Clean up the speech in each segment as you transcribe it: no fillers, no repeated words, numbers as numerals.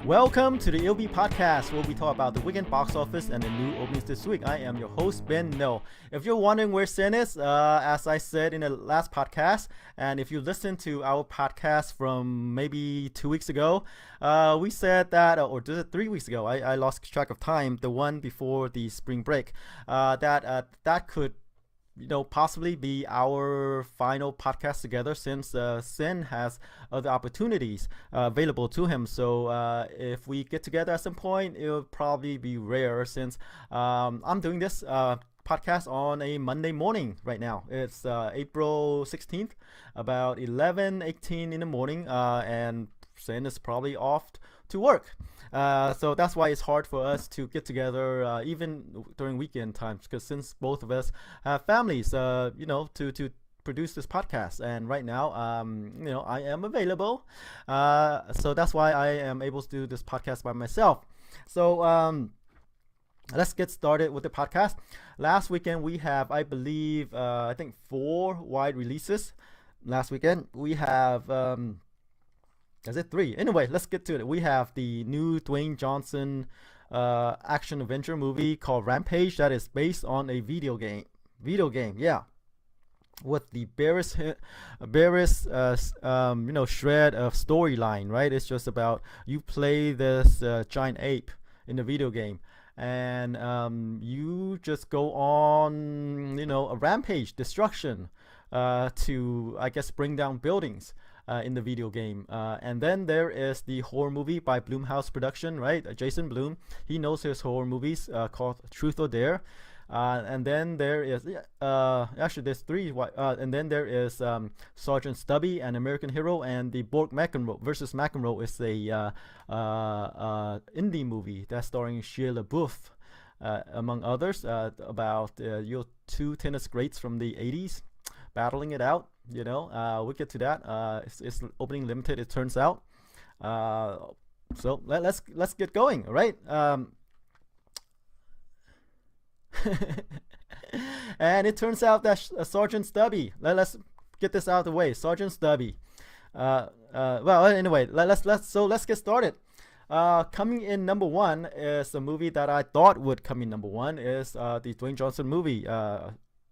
Welcome to the EOB podcast, where we talk about the weekend box office and the new openings this week. I am your host, Ben No. If you're wondering where Sin is, as I said in the last podcast, and if you listened to our podcast from maybe 2 weeks ago, we said that, or 3 weeks ago, I lost track of time, the one before the spring break, that could possibly be our final podcast together, since Sin has other opportunities available to him. So if we get together at some point, it'll probably be rare, since I'm doing this podcast on a Monday morning right now. It's April 16th, about 11:18 in the morning, and Sin is probably off to work. So that's why it's hard for us to get together even during weekend times, because since both of us have families, to produce this podcast. And right now, I am available. So that's why I am able to do this podcast by myself. So let's get started with the podcast. Last weekend, we have, I believe, I think 4 wide releases. Last weekend, we have... is it 3? Anyway, let's get to it. We have the new Dwayne Johnson action adventure movie called Rampage that is based on a video game, yeah, with the barest shred of storyline, right? It's just about you play this giant ape in the video game, and you just go on, a rampage, destruction, to, I guess, bring down buildings in the video game. And then there is the horror movie by Blumhouse Production, right? Jason Blum, he knows his horror movies, called Truth or Dare. And then there is, actually there's 3, and then there is Sergeant Stubby, an American Hero, and the Borg McEnroe versus McEnroe is a indie movie that's starring Shia LaBeouf, among others, about your 2 tennis greats from the 80s battling it out. We'll get to that. It's opening limited, it turns out. So let's get going, all right? And it turns out that Sergeant Stubby, let's get this out of the way. Sergeant Stubby. Well, anyway, let's get started. Coming in number 1 is a movie that I thought would come in number 1 is the Dwayne Johnson movie,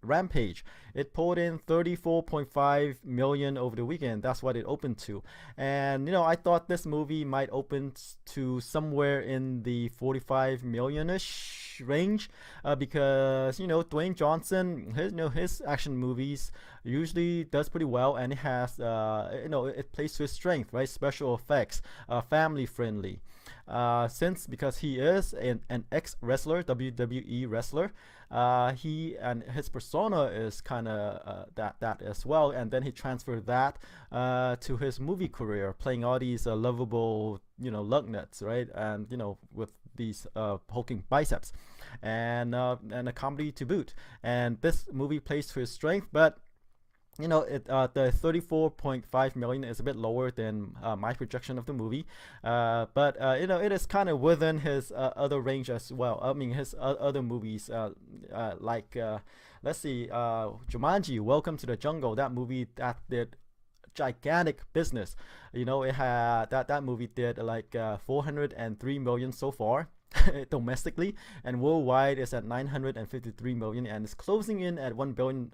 Rampage. It pulled in 34.5 million over the weekend. That's what it opened to. And I thought this movie might open to somewhere in the 45 million-ish range, because Dwayne Johnson, his action movies usually does pretty well, and it has it plays to his strength, right? Special effects, family friendly. Because he is an ex-wrestler, WWE wrestler, he and his persona is kind of that as well, and then he transferred that to his movie career, playing all these lovable lug nuts, right? And with these hulking biceps, and a comedy to boot. And this movie plays to his strength, but the 34.5 million is a bit lower than my projection of the movie, but it is kind of within his other range as well. I mean, his other movies, like let's see, Jumanji, Welcome to the Jungle. That movie that did gigantic business. It had that movie did like 403 million so far. Domestically, and worldwide is at 953 million, and it's closing in at 1 billion.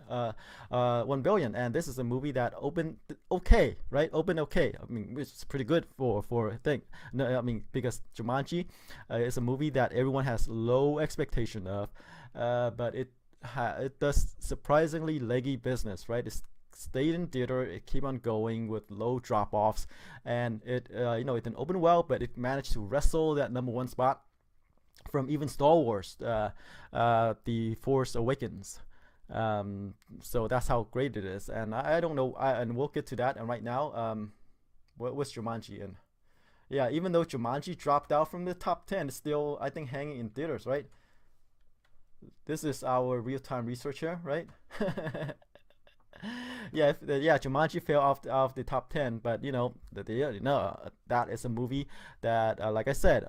And this is a movie that opened okay, right? Opened okay. I mean, it's pretty good for a thing. No, I mean, because Jumanji is a movie that everyone has low expectation of, but it does surprisingly leggy business, right? It's stayed in theater, it keep on going with low drop-offs, and it didn't open well, but it managed to wrestle that number 1 spot from even Star Wars, The Force Awakens. So that's how great it is. And I don't know, and we'll get to that. And right now, what's Jumanji in? Yeah, even though Jumanji dropped out from the top 10, it's still, I think, hanging in theaters, right? This is our real-time research here, right? Jumanji fell off the top 10, but that is a movie that, like I said,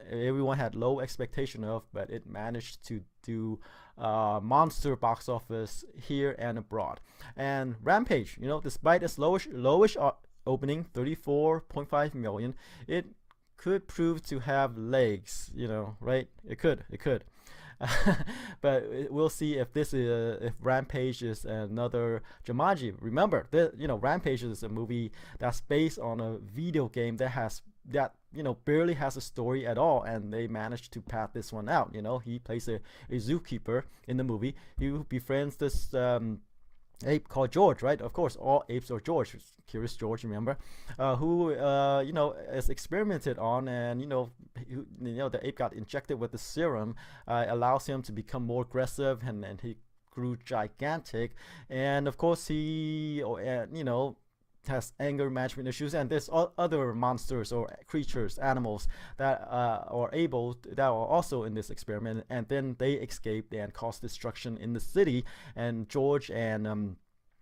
everyone had low expectation of, but it managed to do monster box office here and abroad. And Rampage, despite its lowish opening, 34.5 million, it could prove to have legs, right? It could. But we'll see if this is if Rampage is another Jumanji. Remember, Rampage is a movie that's based on a video game that barely has a story at all, and they managed to pad this one out. He plays a zookeeper in the movie. He befriends this ape called George, right? Of course, all apes are George. Curious George, remember? Who is experimented on, and the ape got injected with the serum, allows him to become more aggressive, and he grew gigantic, and of course he has anger management issues, and there's other monsters or creatures, animals that are also in this experiment, and then they escape and cause destruction in the city, and George and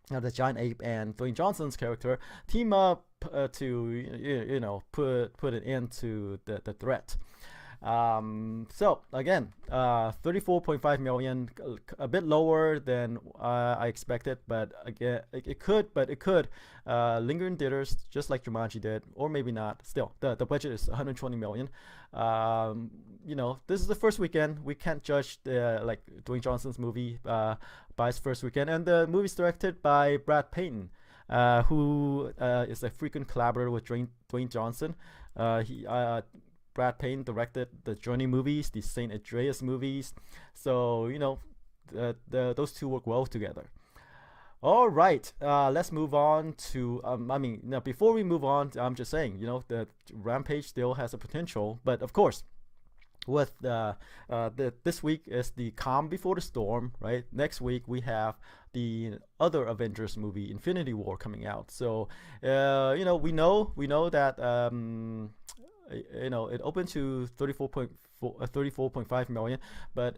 the giant ape and Dwayne Johnson's character team up to put an end to the threat. So again, 34.5 million, a bit lower than I expected, but again, it could linger in theaters just like Jumanji did, or maybe not. Still, the budget is 120 million. This is the first weekend. We can't judge like Dwayne Johnson's movie by its first weekend, and the movie's directed by Brad Payton, who is a frequent collaborator with Dwayne Johnson. Brad Payton directed the Journey movies, the St. Andreas movies, so those two work well together. All right, let's move on to before we move on, I'm just saying, the Rampage still has a potential, but of course, with this week is the calm before the storm, right? Next week we have the other Avengers movie, Infinity War, coming out. So we know that it opened to 34.5 million, but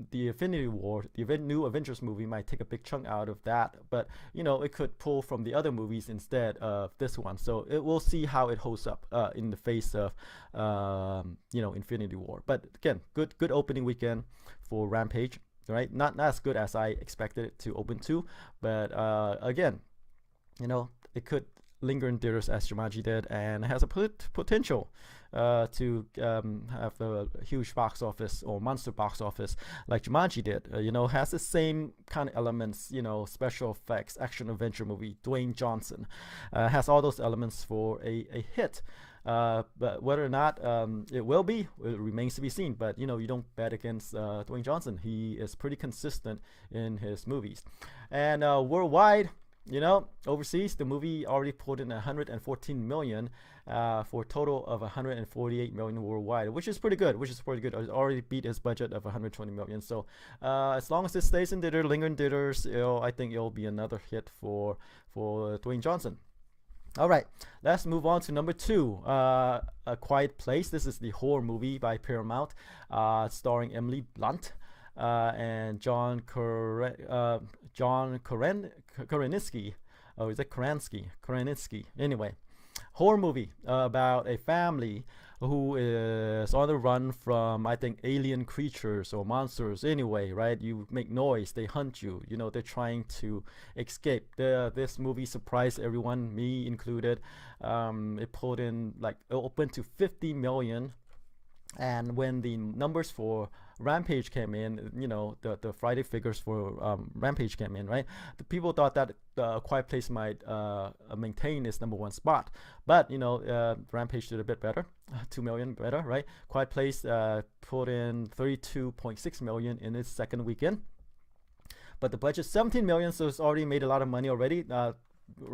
the Infinity War, the new Avengers movie, might take a big chunk out of that, but it could pull from the other movies instead of this one. So we'll see how it holds up in the face of Infinity War. But again, good opening weekend for Rampage, right? Not as good as I expected it to open to, but again, it could linger in theaters as Jumanji did, and has a potential to have a huge box office or monster box office like Jumanji did. Has the same kind of elements, special effects, action adventure movie. Dwayne Johnson has all those elements for a hit. But whether or not it will be, it remains to be seen. But you don't bet against Dwayne Johnson. He is pretty consistent in his movies. And worldwide, overseas, the movie already pulled in 114 million for a total of 148 million worldwide, which is pretty good. It already beat his budget of 120 million. So as long as it stays in theater, linger in theaters, I think it'll be another hit for Dwayne Johnson. All right, let's move on to number 2, A Quiet Place. This is the horror movie by Paramount, starring Emily Blunt and John Karansky. Oh, is it Karansky? Anyway, horror movie about a family who is on the run from, I think, alien creatures or monsters. Anyway, right? You make noise, they hunt you. They're trying to escape. This movie surprised everyone, me included. It pulled in, it opened to 50 million. And when the numbers for Rampage came in, the Friday figures for Rampage came in, right? The people thought that Quiet Place might maintain its number 1 spot, but Rampage did a bit better, 2 million better, right? Quiet Place put in 32.6 million in its second weekend, but the budget 17 million, so it's already made a lot of money already.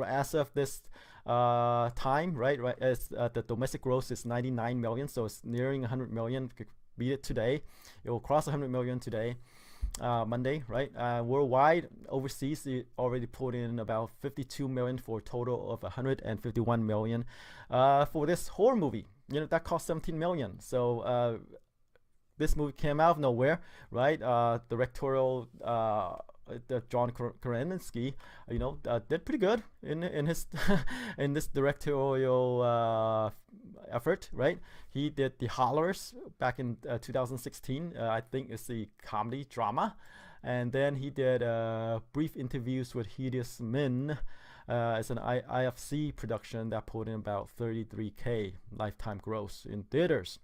As of this time, right? As the domestic gross is 99 million, so it's nearing 100 million. Beat it today. It will cross 100 million today, Monday, right? Worldwide, overseas, it already put in about 52 million for a total of 151 million. For this horror movie, that cost 17 million. So this movie came out of nowhere, right? Directorial. John Karansky, did pretty good in his in this directorial effort, right? He did The Hollers back in 2016. I think it's the comedy drama, and then he did Brief Interviews with Hideous Men It's an IFC production that pulled in about 33K lifetime gross in theaters.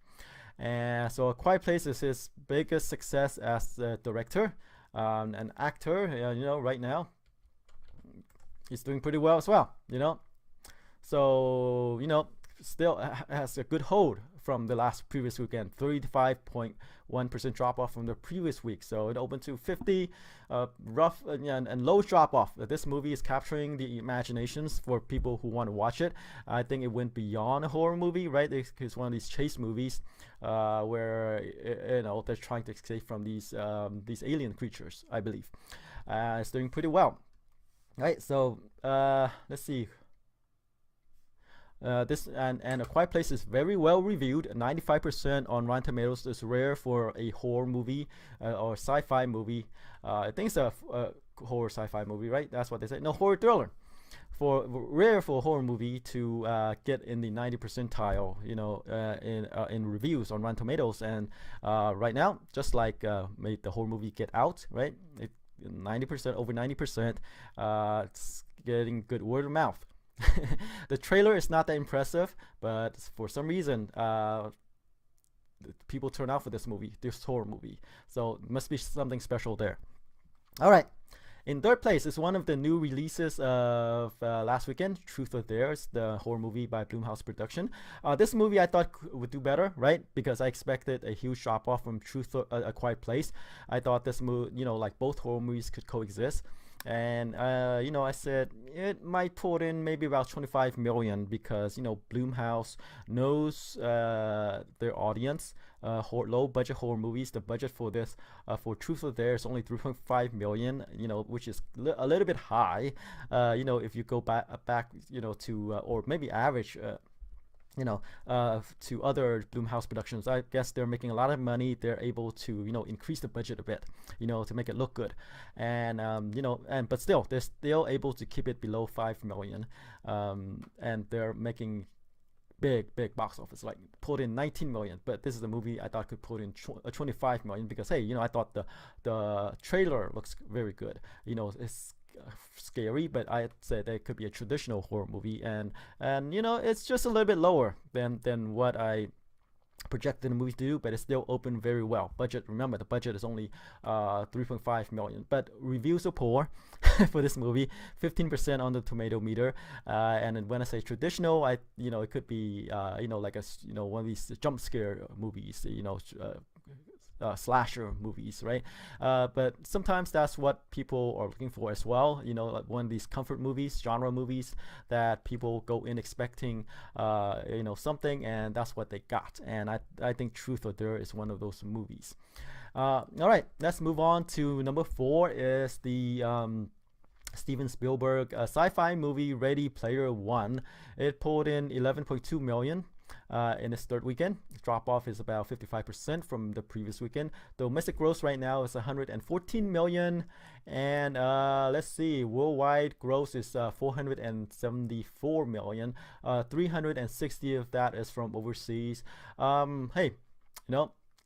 And so A Quiet Place is his biggest success as a director, an actor. Right now he's doing pretty well as well. So still has a good hold from the previous weekend. 35.1% drop off from the previous week. So it opened to 50, rough and low drop off. This movie is capturing the imaginations for people who want to watch it. I think it went beyond a horror movie, right? It's one of these chase movies where they're trying to escape from these alien creatures, I believe. It's doing pretty well. Right, so let's see. This and A Quiet Place is very well reviewed. 95% on Rotten Tomatoes is rare for a horror movie or sci-fi movie. I think it's a horror sci-fi movie, right? That's what they say. No, horror thriller. Rare for a horror movie to get in the 90 percentile, in reviews on Rotten Tomatoes. And right now, just like made the horror movie Get Out, right? 90%, over 90%. It's getting good word of mouth. The trailer is not that impressive, but for some reason people turn out for this horror movie, so it must be something special there. All right, in third place is one of the new releases of last weekend, Truth or Dare. It's the horror movie by Blumhouse Production. This movie I thought would do better, right? Because I expected a huge drop off from A Quiet Place. I thought this movie, like both horror movies could coexist. And I said it might pull in maybe about 25 million because Blumhouse knows their audience. Low budget horror movies. The budget for this for Truth or Dare is only 3.5 million, which is a little bit high. If you go back to or maybe average. To other Blumhouse productions, I guess they're making a lot of money. They're able to, increase the budget a bit, to make it look good, and but still, they're still able to keep it below 5 million, and they're making big box office, like put in 19 million. But this is a movie I thought could put in 25 million because hey, I thought the trailer looks very good. It's scary, but I'd say that it could be a traditional horror movie, and it's just a little bit lower than what I projected the movie to do, but it's still open very well. Budget, remember the budget is only 3.5 million, but reviews are poor for this movie. 15% on the tomato meter, and when I say traditional, it could be like one of these jump scare movies, slasher movies, right? But sometimes that's what people are looking for as well. Like one of these comfort movies, genre movies that people go in expecting, something, and that's what they got. And I think Truth or Dare is one of those movies. All right, let's move on to number 4. Is the Steven Spielberg sci-fi movie Ready Player One. It pulled in 11.2 million. In its third weekend. Drop off is about 55% from the previous weekend. Domestic gross right now is 114 million, and let's see, worldwide gross is 474 million. 360 of that is from overseas. Hey,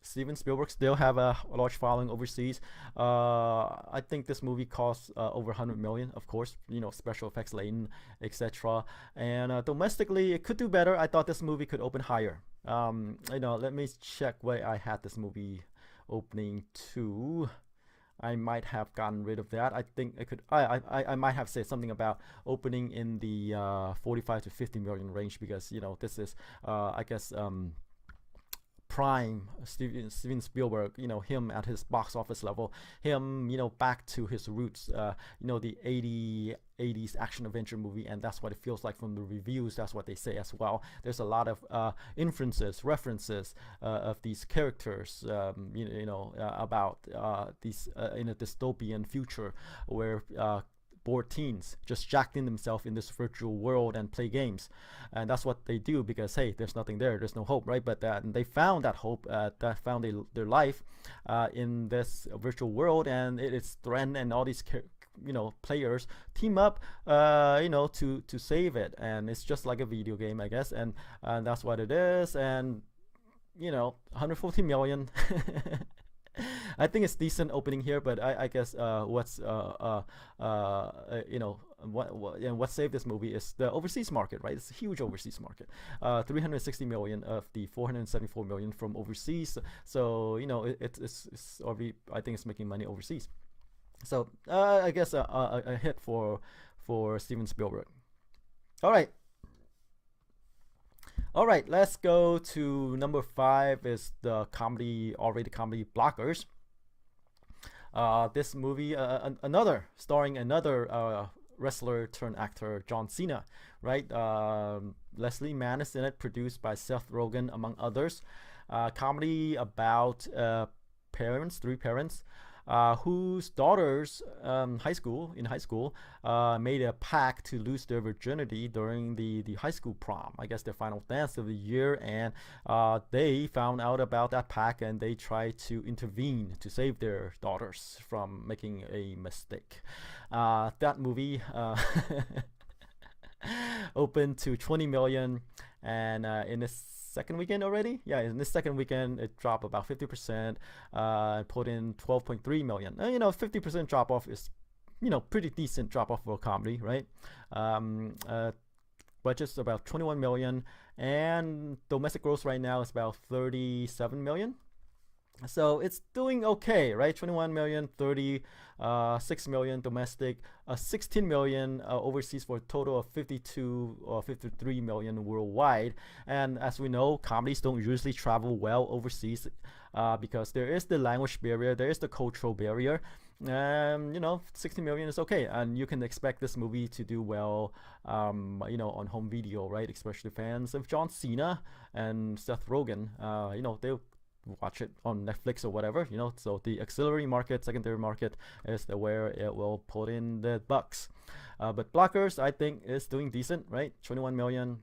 Steven Spielberg still have a large following overseas. I think this movie costs over 100 million, of course, special effects laden, etc. And domestically, it could do better. I thought this movie could open higher. Let me check where I had this movie opening to. I might have gotten rid of that. I think I could. I might have said something about opening in the 45 to 50 million range because this is I guess prime Steven Spielberg, him at his box office level, him, back to his roots, the 80s action adventure movie, and that's what it feels like from the reviews. That's what they say as well. There's a lot of references of these characters, about these in a dystopian future where bored teens just jacked in themselves in this virtual world and play games, and that's what they do because hey, there's nothing there's no hope, right? But they found that hope, that found their life in this virtual world, and it's threatened, and all these players team up to save it, and it's just like a video game, I guess, and that's what it is. And 114 million I think it's decent opening here, but I guess what saved this movie is the overseas market, right? It's a huge overseas market. 360 million of the 474 million from overseas. So it's already, I think it's making money overseas. So I guess a hit for Steven Spielberg. All right. All right, let's go to number 5 is the comedy, R-rated comedy Blockers. This movie, starring another wrestler turned actor, John Cena, right? Leslie Mann is in it, produced by Seth Rogen, among others. Comedy about three parents, whose daughters in high school made a pact to lose their virginity during the high school prom, I guess their final dance of the year, and they found out about that pact and they tried to intervene to save their daughters from making a mistake. That movie opened to 20 million, and in this second weekend already, in this second weekend it dropped about 50%, put in 12.3 million. 50% drop off is pretty decent drop off for a comedy, right? Budget's about 21 million, and domestic gross right now is about 37 million. So it's doing okay, right? 21 million, 36 million domestic, 16 million overseas, for a total of 52 or 53 million worldwide. And as we know, comedies don't usually travel well overseas because there is the language barrier, there is the cultural barrier. 60 million is okay, and you can expect this movie to do well on home video, right? Especially fans of John Cena and Seth Rogen. They'll watch it on Netflix or whatever, so the auxiliary market, secondary market is where it will put in the bucks. But Blockers, I think, is doing decent, right? 21 million.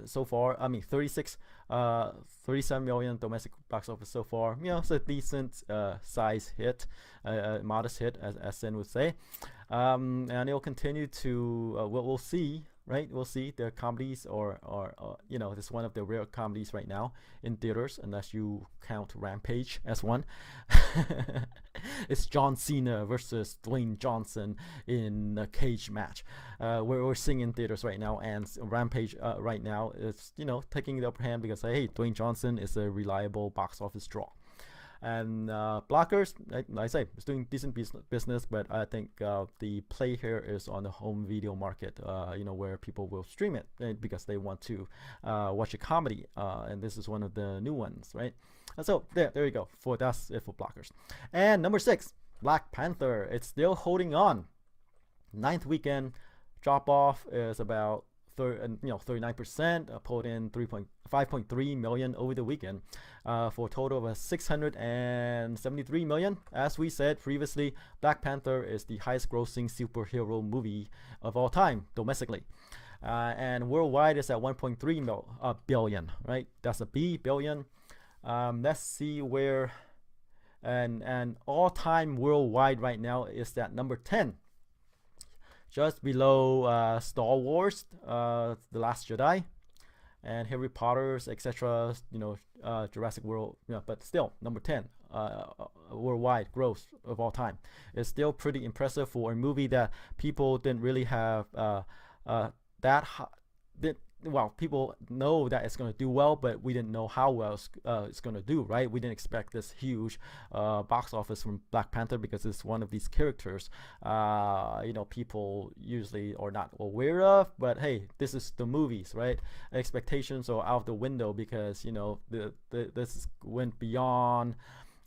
So far, 37 million domestic box office so far. It's a decent size hit, modest hit, as Sen would say. And it'll continue to, we'll see, right? We'll see. The comedies are this is one of the rare comedies right now in theaters, unless you count Rampage as one. It's John Cena versus Dwayne Johnson in a cage match. We're seeing in theaters right now, and Rampage right now is taking the upper hand because Dwayne Johnson is a reliable box office draw. And Blockers, I say, it's doing decent business, but I think the play here is on the home video market, where people will stream it because they want to watch a comedy, and this is one of the new ones, right? So there you go. That's it for Blockers. And number 6, Black Panther. It's still holding on. 9th weekend, drop off is about 39%, pulled in 5.3 million over the weekend, for a total of 673 million. As we said previously, Black Panther is the highest grossing superhero movie of all time domestically, and worldwide is at 1.3 billion, right? That's a billion. Let's see where, and all-time worldwide right now is at number 10, just below Star Wars, The Last Jedi, and Harry Potter's, etc. Jurassic World, but still number 10 worldwide gross of all time. It's still pretty impressive for a movie that people didn't really have people know that it's going to do well, but we didn't know how well it's going to do, right? We didn't expect this huge box office from Black Panther because it's one of these characters people usually are not aware of, but hey, this is the movies, right? Expectations are out the window because this went beyond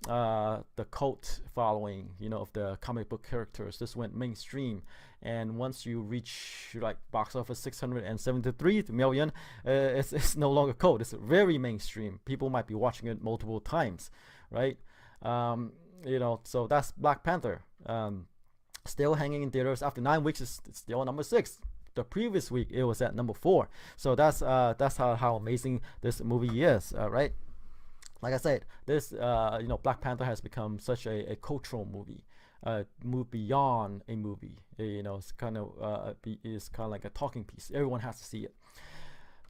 the cult following of the comic book characters. This went mainstream, and once you reach box office 673 million, it's no longer cult. It's very mainstream. People might be watching it multiple times, right? So that's Black Panther. Still hanging in theaters after 9 weeks. It's still number 6. The previous week it was at number 4. So that's how amazing this movie is, right? Like I said, this Black Panther has become such a cultural movie, move beyond a movie. It's kind of like a talking piece. Everyone has to see it.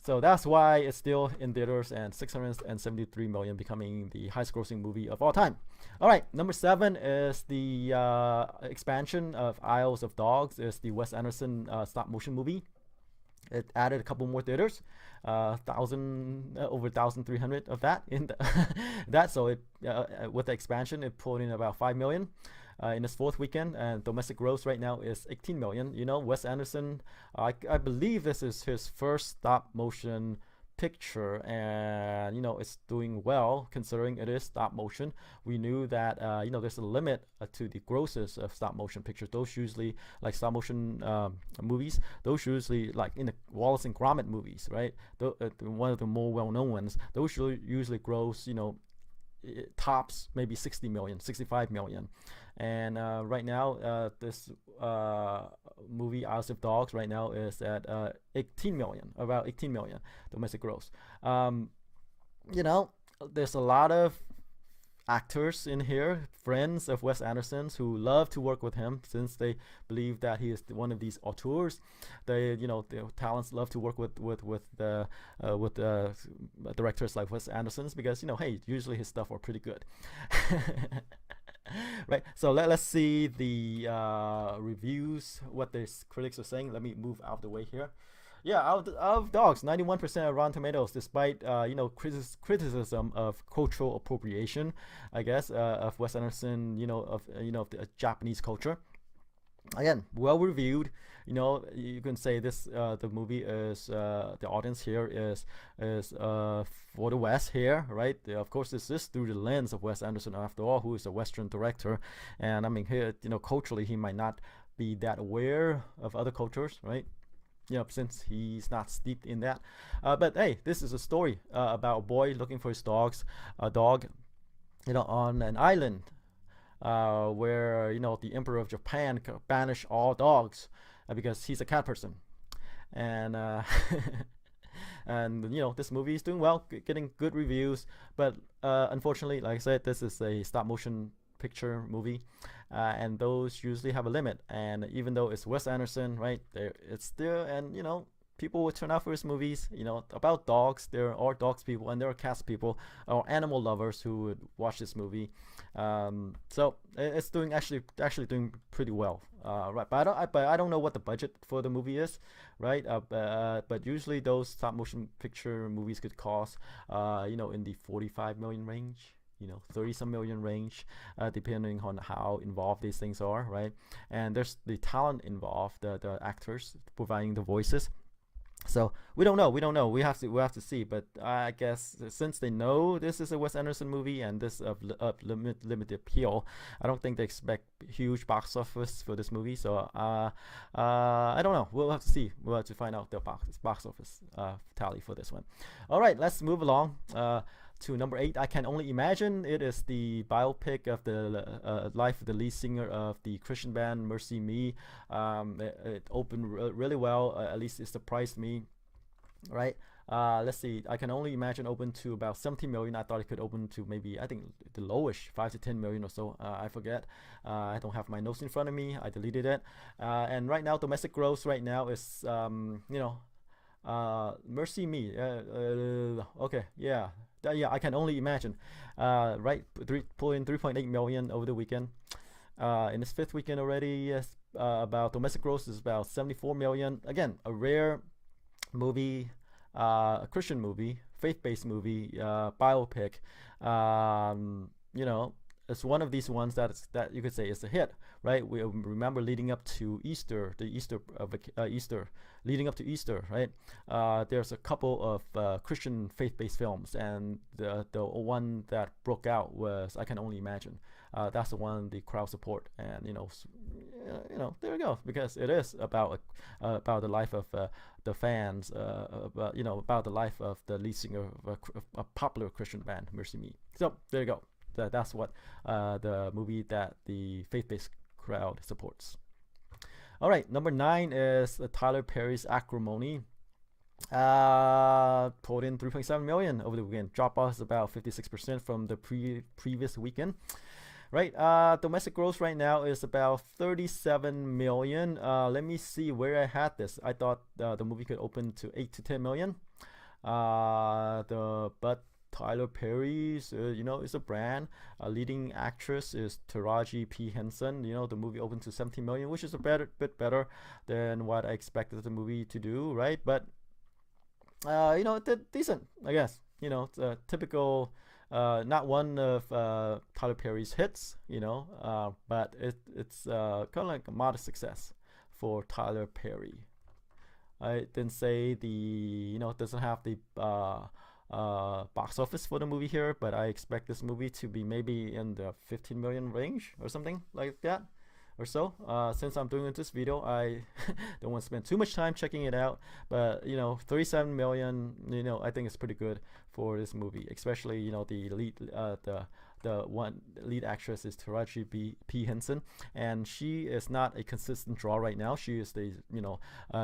So that's why it's still in theaters and 673 million, becoming the highest grossing movie of all time. All right, number 7 is the expansion of Isles of Dogs. It's the Wes Anderson stop motion movie. It added a couple more theaters, over 1,300 of that in that. So it with the expansion, it pulled in about 5 million in its fourth weekend, and domestic gross right now is 18 million. You know, Wes Anderson, I believe this is his first stop motion picture, and it's doing well considering it is stop motion. We knew that there's a limit to the grosses of stop motion pictures. Those usually, like stop motion movies, those usually, like in the Wallace and Gromit movies, right, one of the more well-known ones, those usually gross tops maybe 60 million, 65 million. And right now this movie Isles of Dogs right now is at 18 million, about 18 million domestic gross. There's a lot of actors in here, friends of Wes Anderson's, who love to work with him since they believe that he is one of these auteurs. Their talents love to work with directors like Wes Anderson's, because hey, usually his stuff are pretty good. Right, so let's see the reviews, what the critics are saying. Let me move out of the way here. Yeah, out of Dogs, 91% of Rotten Tomatoes, despite criticism of cultural appropriation, I guess, of Wes Anderson, of the Japanese culture. Again, well reviewed. You can say this the movie is the audience here is for the West here, right? Of course, this is through the lens of Wes Anderson, after all, who is a Western director, and I mean here, culturally he might not be that aware of other cultures, right? Since he's not steeped in that. But hey, this is a story about a boy looking for his dog, on an island where the Emperor of Japan banished all dogs because he's a cat person, and and this movie is doing well, getting good reviews. But unfortunately, like I said, this is a stop motion picture movie, and those usually have a limit. And even though it's Wes Anderson, right, it's still, and people would turn out for his movies, about dogs. There are dogs people and there are cats people or animal lovers who would watch this movie. So it's doing actually doing pretty well, right? But I don't know what the budget for the movie is, right? But usually those stop motion picture movies could cost, in the 45 million range. 30 some million range, depending on how involved these things are, right? And there's the talent involved, the actors providing the voices. So we don't know. We have to see. But I guess since they know this is a Wes Anderson movie and this of limited appeal, I don't think they expect huge box office for this movie. So I don't know. We'll have to see. We'll have to find out the box office tally for this one. All right, let's move along. To number 8, I Can Only Imagine. It is the biopic of the life of the lead singer of the Christian band Mercy Me. It opened really well, at least it surprised me, right? Let's see, I Can Only Imagine opened to about 17 million. I thought it could open to maybe, I think, the lowish 5 to 10 million or so. I forget. I don't have my notes in front of me. I deleted it. And right now, domestic gross right now is, Mercy Me. Okay, yeah. I Can Only Imagine. Right, pulling 3.8 million over the weekend. In its fifth weekend already, yes, about domestic gross is about 74 million. Again, a rare movie, a Christian movie, faith-based movie, biopic. It's one of these ones that you could say is a hit, right? We remember leading up to Easter, leading up to Easter, right? There's a couple of Christian faith-based films, and the one that broke out was I Can Only Imagine. That's the one the crowd support, and there we go, because it is about the life of the fans, about the life of the lead singer of a popular Christian band, Mercy Me. So there you go. That's what the movie that the faith-based crowd supports. All right, number 9 is Tyler Perry's Acrimony. Pulled in 3.7 million over the weekend. Drop off about 56% from the previous weekend. Right, domestic gross right now is about 37 million. Let me see where I had this. I thought the movie could open to 8 to 10 million. But Tyler Perry's, is a brand. Leading actress is Taraji P Henson. The movie opened to 17 million, which is a bit better than what I expected the movie to do, right? But it did decent, I guess. It's a typical, not one of Tyler Perry's hits, but it's kind of like a modest success for Tyler Perry. I didn't say it doesn't have the box office for the movie here, but I expect this movie to be maybe in the 15 million range or something like that or so. Since I'm doing this video, I don't want to spend too much time checking it out, but 37 million, I think it's pretty good for this movie, especially the lead, the one lead actress is Taraji P Henson, and she is not a consistent draw right now. She is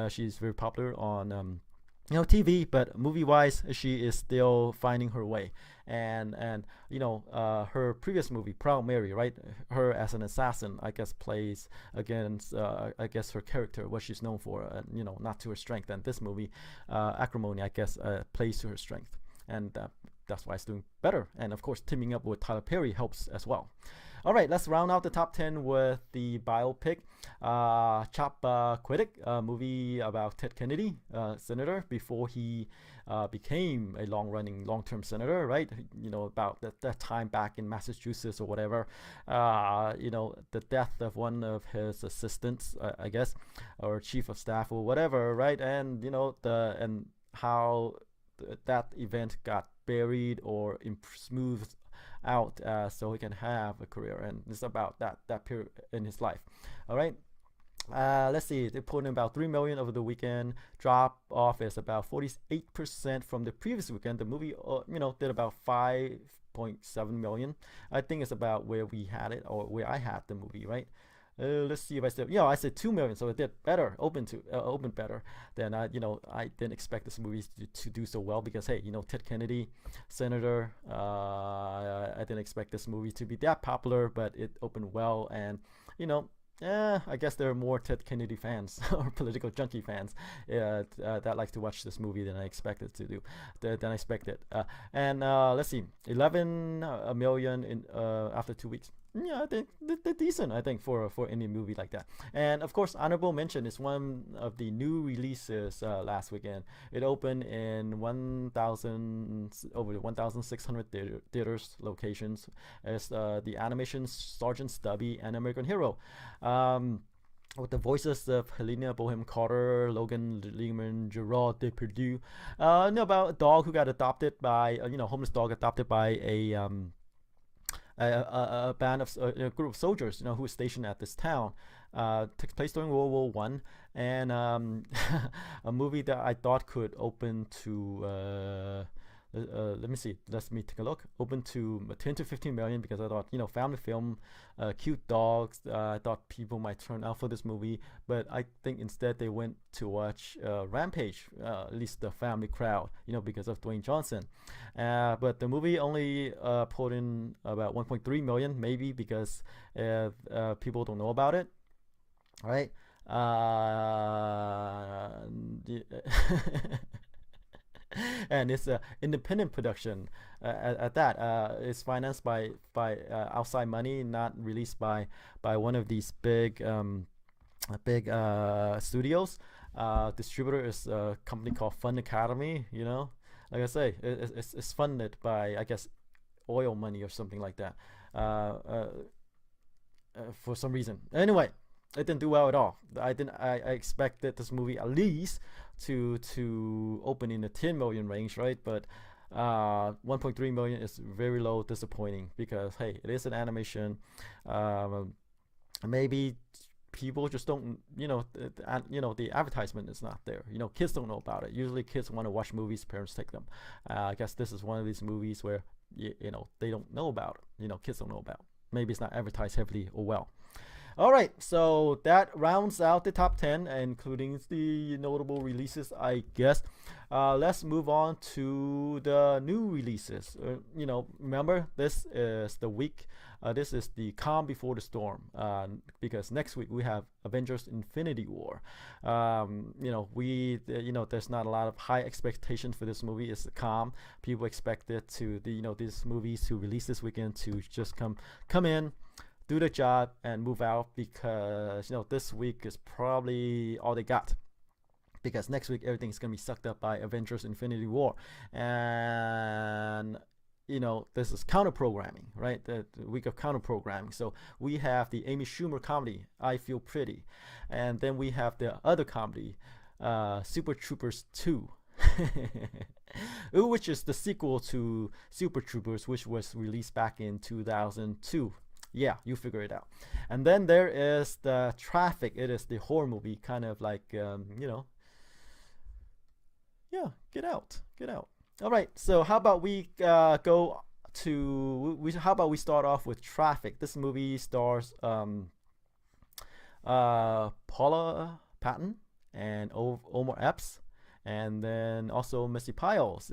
she's very popular on TV, but movie-wise, she is still finding her way. And her previous movie, Proud Mary, right? Her as an assassin, I guess, plays against, I guess, her character, what she's known for, not to her strength. And this movie, Acrimony, I guess, plays to her strength, and that's why it's doing better. And of course, teaming up with Tyler Perry helps as well. All right, let's round out the top 10 with the biopic, Chappaquiddick, a movie about Ted Kennedy, senator, before he became a long-term senator, right? About that time back in Massachusetts or whatever. The death of one of his assistants, I guess, or chief of staff or whatever, right? And and how that event got buried or smoothed out so he can have a career, and it's about that period in his life. All right, let's see, they put in about 3 million over the weekend. Drop off is about 48% from the previous weekend. The movie did about 5.7 million. I think it's about where we had it, or where I had the movie, right? Let's see if I said, I said 2 million, so it did better, opened better than I didn't expect this movie to do so well, because hey, Ted Kennedy, senator, I didn't expect this movie to be that popular, but it opened well. And I guess there are more Ted Kennedy fans or political junkie fans that like to watch this movie than I expected to do. Than I expected. And let's see, 11 million in after 2 weeks. Yeah, I think they're decent, I think, for any movie like that. And of course, honorable mention is one of the new releases last weekend. It opened in over 1,600 theaters locations as the animation Sergeant Stubby and American Hero. With the voices of Helena Bonham Carter, Logan Lerman, Gerard Depardieu, about a dog who got adopted by, homeless dog adopted by a band of a group of soldiers, who was stationed at this town. Takes place during World War One, and a movie that I thought could open to let me take a look. Open to 10 to 15 million, because I thought, family film, cute dogs. I thought people might turn out for this movie, but I think instead they went to watch Rampage, at least the family crowd, because of Dwayne Johnson. But the movie only pulled in about 1.3 million, maybe because people don't know about it, right? And it's an independent production at that. It's financed by outside money, not released by one of these big studios. Distributor is a company called Fun Academy. Like I say, it's funded by, I guess, oil money or something like that, for some reason. Anyway, it didn't do well at all. I expected this movie at least to open in the 10 million range, right? But 1.3 million is very low, disappointing, because hey, it is an animation. Maybe people just don't, the advertisement is not there. Kids don't know about it. Usually kids want to watch movies, parents take them. I guess this is one of these movies where they don't know about it. Kids don't know about. Maybe it's not advertised heavily or well. All right, so that rounds out the top 10, including the notable releases, I guess. Let's move on to the new releases. Remember, this is the week. This is the calm before the storm. Because next week we have Avengers: Infinity War. There's not a lot of high expectations for this movie. It's calm. People expect it to, these movies to release this weekend to just come in, do the job, and move out, because this week is probably all they got, because next week everything's gonna be sucked up by Avengers: Infinity War. And this is counter programming, right? The week of counter programming. So we have the Amy Schumer comedy I Feel Pretty, and then we have the other comedy, Super Troopers 2, which is the sequel to Super Troopers, which was released back in 2002. Yeah, you figure it out. And then there is the Traffik. It is the horror movie, kind of like yeah, get out. All right, so how about we how about we start off with Traffik. This movie stars Paula Patton and Omar Epps, and then also Missy Piles.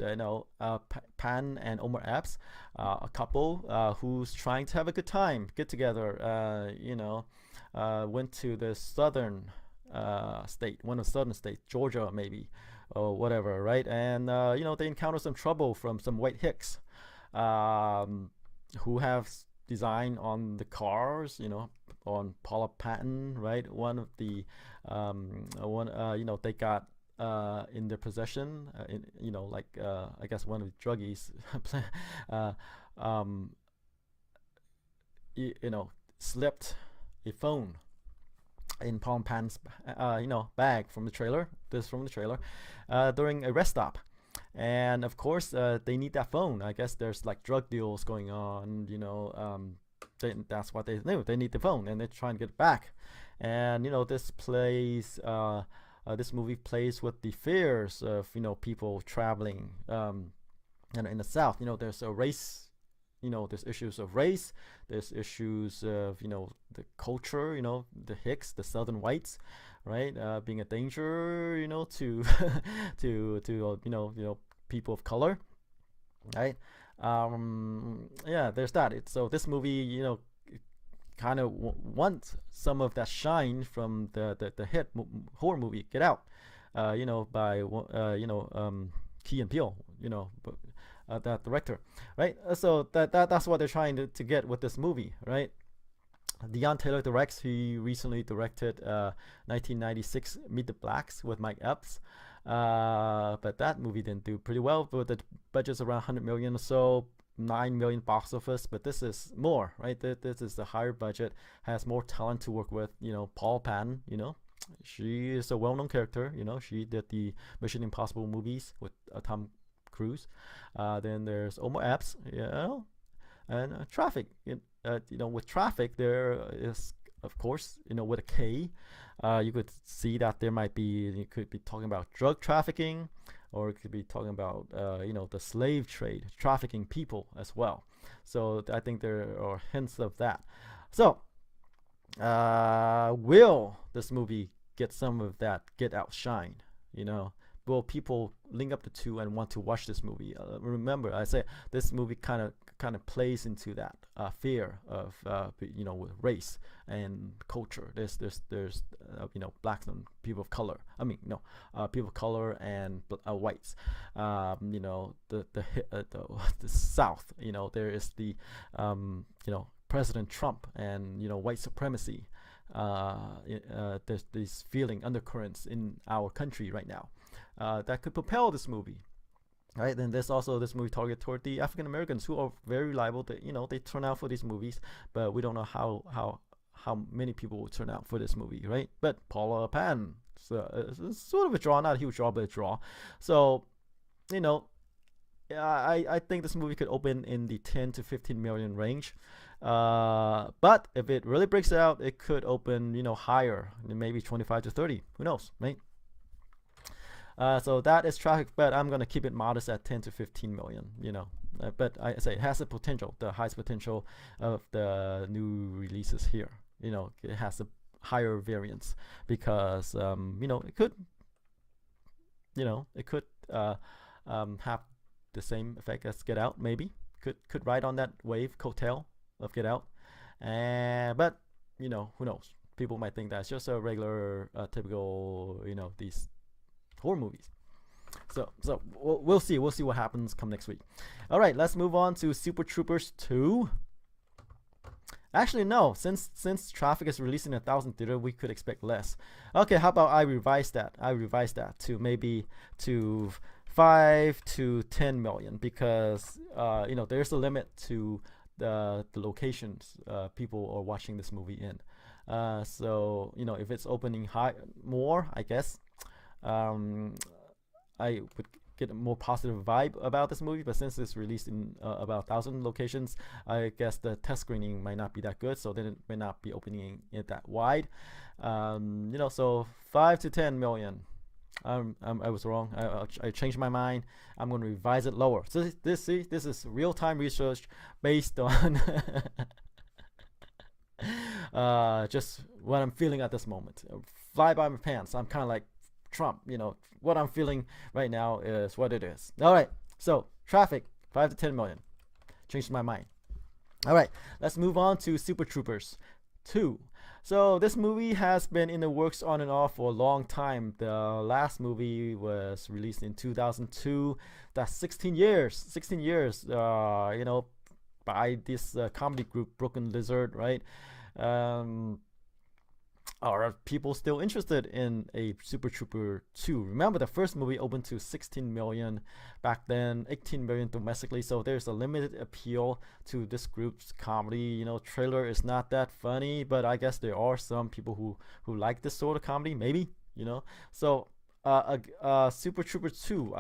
Pan and Omar Epps, a couple who's trying to have a good time, get together. Went to the southern state, one of the southern states, Georgia maybe, or whatever, right? And they encounter some trouble from some white hicks, who have design on the cars, on Paula Patton, right? One of the they got in their possession, I guess one of the druggies slipped a phone in Paula Patton's bag from the trailer. During a rest stop. And of course, they need that phone. I guess there's like drug deals going on, that's what they knew. They need the phone, and they're trying to get it back. And this movie plays with the fears of people traveling in the South. There's a race. There's issues of race. There's issues of the culture. The Hicks, the Southern whites, right? Being a danger, to to people of color, right? Yeah, there's that. So this movie, kind of wants some of that shine from the hit horror movie Get Out, by Key and Peele, that director, right? So that's what they're trying to get with this movie, right? Deon Taylor directs. He recently directed 1996 Meet the Blacks with Mike Epps, but that movie didn't do pretty well. But the budget's around 100 million or so, 9 million box office. But this is more, right? This is the higher budget, has more talent to work with. Paul Patton, she is a well-known character. She did the Mission Impossible movies with Tom Cruise. Then there's Omar Epps, and Traffik. With Traffik, there is, of course, with a K, you could see that you could be talking about drug trafficking, or it could be talking about, the slave trade, trafficking people as well. So I think there are hints of that. So, will this movie get some of that Get Out shine? Will people link up the two and want to watch this movie? Remember, I say this movie kind of plays into that fear of with race and culture. There's blacks and people of color. People of color and whites. The South. There is the President Trump and white supremacy. There's these feeling undercurrents in our country right now. That could propel this movie, right? Then there's also this movie targeted toward the African Americans, who are very liable to, they turn out for these movies, but we don't know how many people will turn out for this movie, right? But Paula Patton, so it's sort of a draw, not a huge draw, but a draw. So, I think this movie could open in the 10 to 15 million range. But if it really breaks out, it could open, higher, maybe 25 to 30. Who knows, right? So that is Traffik, but I'm gonna keep it modest at 10 to 15 million. But I say it has the potential, the highest potential of the new releases here. it has a higher variance because it could have the same effect as Get Out. Maybe could ride on that wave coattail of Get Out, but who knows? People might think that's just a regular, typical, these horror movies. So we'll see. We'll see what happens come next week. All right, let's move on to Super Troopers 2. Actually, no. Since Traffik is releasing 1,000 theater, we could expect less. Okay, how about I revise that? To maybe to 5 to 10 million because there's a limit to the locations people are watching this movie in. So if it's opening more, I guess I would get a more positive vibe about this movie. But since it's released in about 1,000 locations, I guess the test screening might not be that good, so then it may not be opening it that wide. So 5 to 10 million. I was wrong. I changed my mind. I'm going to revise it lower. So this is real-time research based on just what I'm feeling at this moment. Fly by my pants. I'm kind of like Trump. What I'm feeling right now is what it is. All right. So Traffik, 5 to 10 million. Changed my mind. All right. Let's move on to Super Troopers 2. So this movie has been in the works on and off for a long time. The last movie was released in 2002. That's 16 years. 16 years. By this comedy group Broken Lizard, right? Are people still interested in a Super Trooper 2? Remember, the first movie opened to 16 million back then, 18 million domestically, so there's a limited appeal to this group's comedy. Trailer is not that funny, but I guess there are some people who like this sort of comedy, maybe, So Super Trooper 2,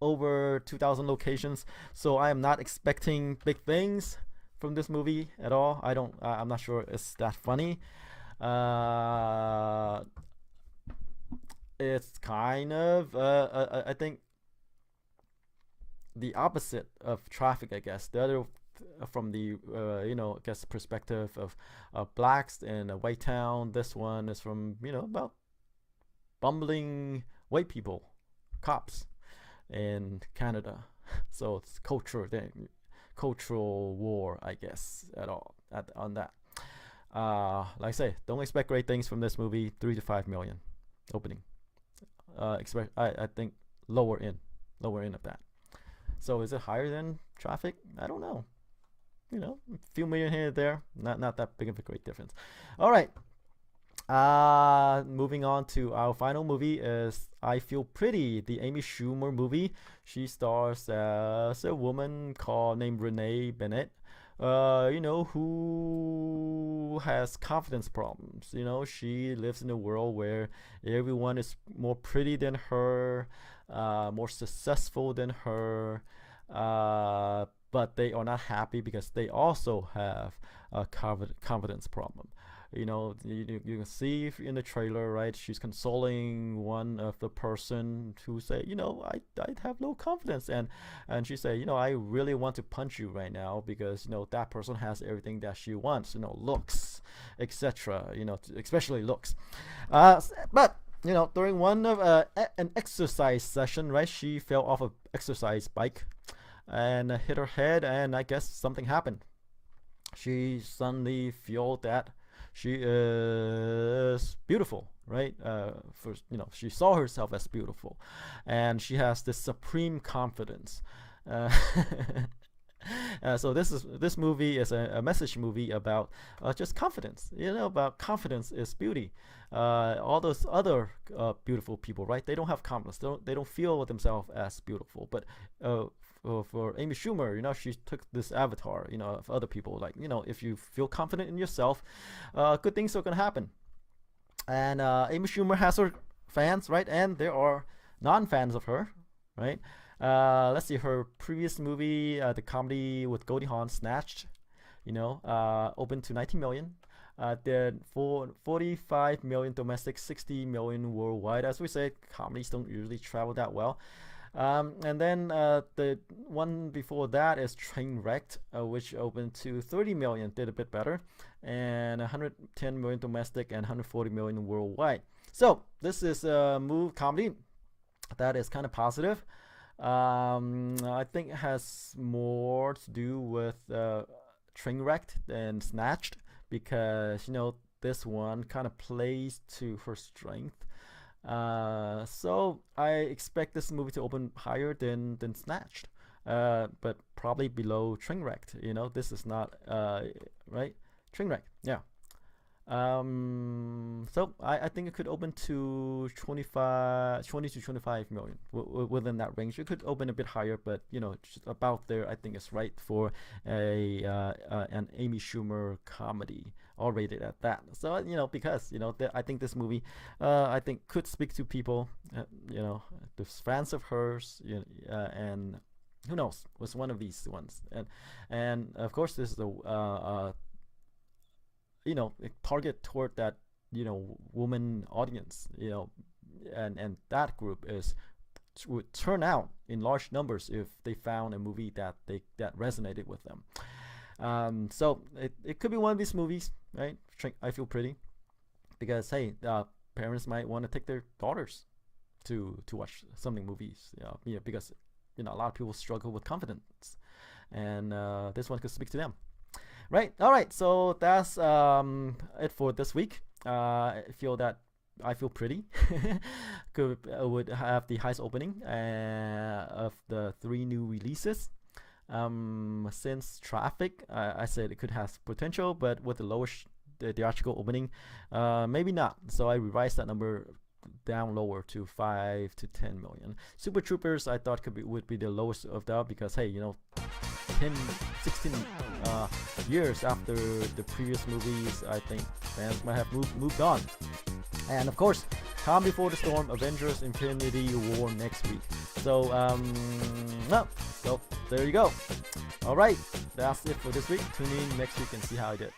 over 2,000 locations, so I am not expecting big things from this movie at all. I'm not sure it's that funny. It's kind of I think the opposite of Traffik, I guess. The other from the I guess perspective of blacks in a white town. This one is from about bumbling white people, cops in Canada. So it's cultural war, I guess, on that. Like I say, don't expect great things from this movie. 3 to 5 million opening. I think lower end of that. So is it higher than Traffik? I don't know. A few million here and there. Not that big of a great difference. All right. Moving on to our final movie is I Feel Pretty, the Amy Schumer movie. She stars as a woman named Renee Bennett, who has confidence problems. She lives in a world where everyone is more pretty than her, more successful than her, but they are not happy because they also have a confidence problem. You can see in the trailer, right? She's consoling one of the person who say, I have no confidence, and she say, I really want to punch you right now because that person has everything that she wants, looks, etc. Especially looks. But during one of an exercise session, right? She fell off an exercise bike and hit her head, and I guess something happened. She suddenly feel that she is beautiful, right? First, she saw herself as beautiful, and she has this supreme confidence. So this movie is a message movie about just confidence. About confidence is beauty. All those other beautiful people, right? They don't have confidence. They don't feel themselves as beautiful. But for Amy Schumer, she took this avatar, of other people. Like, if you feel confident in yourself, good things are gonna happen. And Amy Schumer has her fans, right? And there are non-fans of her, right? Let's see, her previous movie, the comedy with Goldie Hawn, Snatched, opened to 19 million. Did 45 million domestic, 60 million worldwide. As we said, comedies don't usually travel that well. And then the one before that is Trainwrecked, which opened to 30 million, did a bit better. and 110 million domestic and 140 million worldwide. So this is a comedy that is kind of positive. I think it has more to do with Trainwreck than Snatched, because this one kind of plays to her strength. So I expect this movie to open higher than Snatched, but probably below Trainwreck. This is not right. Trainwreck, yeah. So I think it could open to 20 to 25 million within that range. It could open a bit higher, but just about there, I think it's right for an Amy Schumer comedy, all rated at that. So because I think this movie I think could speak to people, the fans of hers, and who knows, was one of these ones, and of course this is a target toward that woman audience, and that group would turn out in large numbers if they found a movie that resonated with them. So it could be one of these movies, right? I Feel Pretty, because hey, parents might want to take their daughters to watch something movies, because a lot of people struggle with confidence, and this one could speak to them. Right. All right. So that's it for this week. I feel that I Feel Pretty would have the highest opening of the 3 new releases. Since Traffik, I said it could have potential, but with the lowest theatrical opening, maybe not. So I revised that number down lower to 5 to 10 million. Super Troopers, I thought would be the lowest of that, because hey, 10, 16 years after the previous movies, I think fans might have moved on. And of course, Calm Before the Storm, Avengers Infinity War next week. So so there you go. All right, that's it for this week. Tune in next week and see how I did.